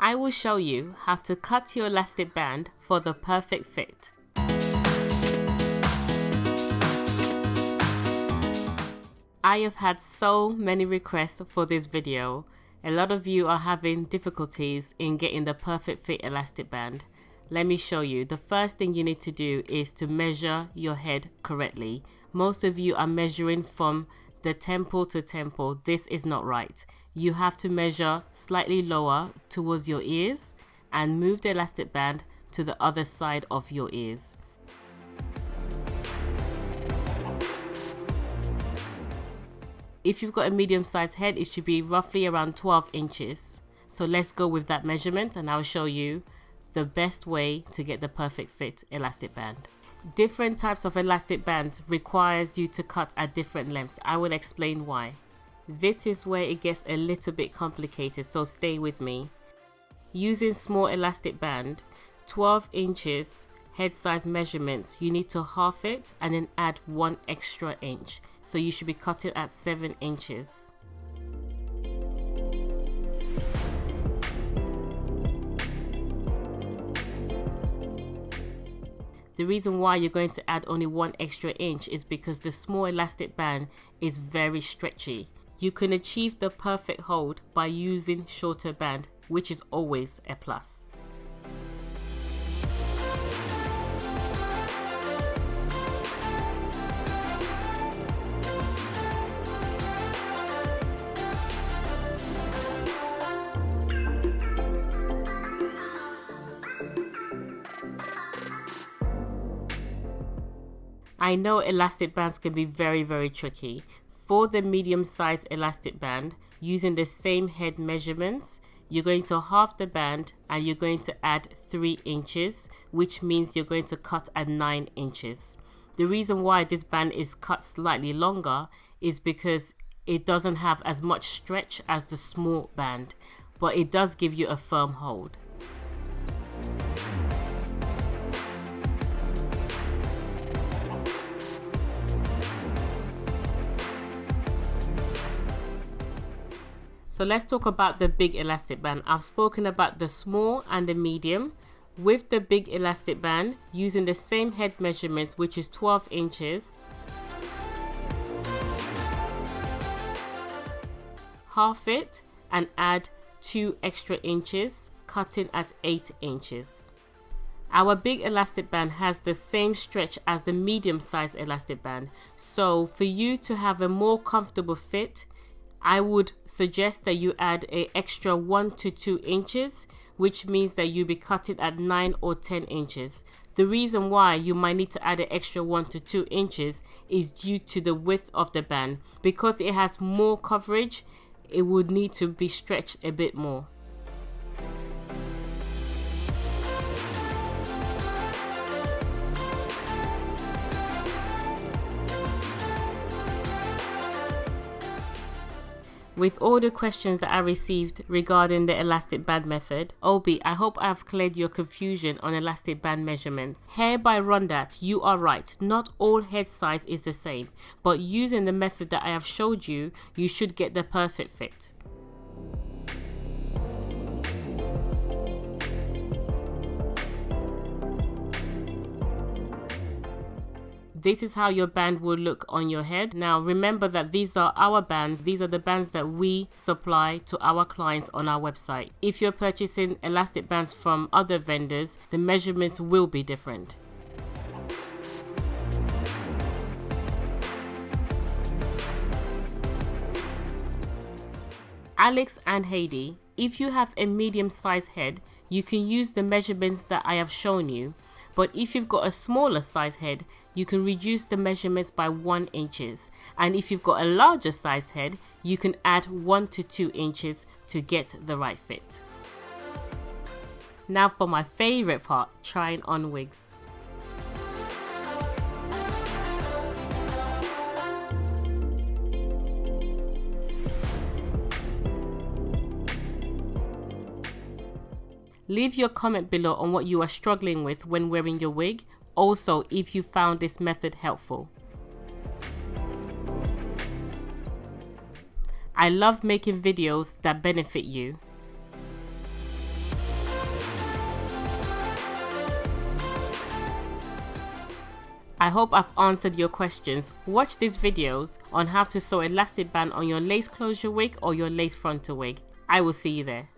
I will show you how to cut your elastic band for the perfect fit. I have had so many requests for this video. A lot of you are having difficulties in getting the perfect fit elastic band. Let me show you. The first thing you need to do is to measure your head correctly. Most of you are measuring from the temple to temple. This is not right. You have to measure slightly lower towards your ears and move the elastic band to the other side of your ears. If you've got a medium-sized head, it should be roughly around 12 inches. So let's go with that measurement and I'll show you the best way to get the perfect fit elastic band. Different types of elastic bands requires you to cut at different lengths. I will explain why. This is where it gets a little bit complicated, so stay with me. Using small elastic band, 12 inches head size measurements, you need to half it and then add 1 extra inch. So you should be cutting at 7 inches. The reason why you're going to add only 1 extra inch is because the small elastic band is very stretchy. You can achieve the perfect hold by using shorter band, which is always a plus. I know elastic bands can be very tricky. For the medium-sized elastic band, using the same head measurements, you're going to half the band and you're going to add 3 inches, which means you're going to cut at 9 inches. The reason why this band is cut slightly longer is because it doesn't have as much stretch as the small band, but it does give you a firm hold. So let's talk about the big elastic band. I've spoken about the small and the medium. With the big elastic band, using the same head measurements, which is 12 inches, half it and add 2 extra inches, cutting at 8 inches. Our big elastic band has the same stretch as the medium-sized elastic band. So for you to have a more comfortable fit, I would suggest that you add an extra 1 to 2 inches, which means that you'll be cutting at 9 or 10 inches. The reason why you might need to add an extra 1 to 2 inches is due to the width of the band. Because it has more coverage, it would need to be stretched a bit more. With all the questions that I received regarding the elastic band method, Obi, I hope I've cleared your confusion on elastic band measurements. Hereby run that you are right. Not all head size is the same, but using the method that I have showed you, you should get the perfect fit. This is how your band will look on your head. Now remember that these are our bands. These are the bands that we supply to our clients on our website. If you're purchasing elastic bands from other vendors, the measurements will be different. Alex and Heidi, if you have a medium-sized head, you can use the measurements that I have shown you. But if you've got a smaller size head, you can reduce the measurements by 1 inches. And if you've got a larger size head, you can add 1 to 2 inches to get the right fit. Now for my favorite part, trying on wigs. Leave your comment below on what you are struggling with when wearing your wig. Also, if you found this method helpful. I love making videos that benefit you. I hope I've answered your questions. Watch these videos on how to sew elastic band on your lace closure wig or your lace frontal wig. I will see you there.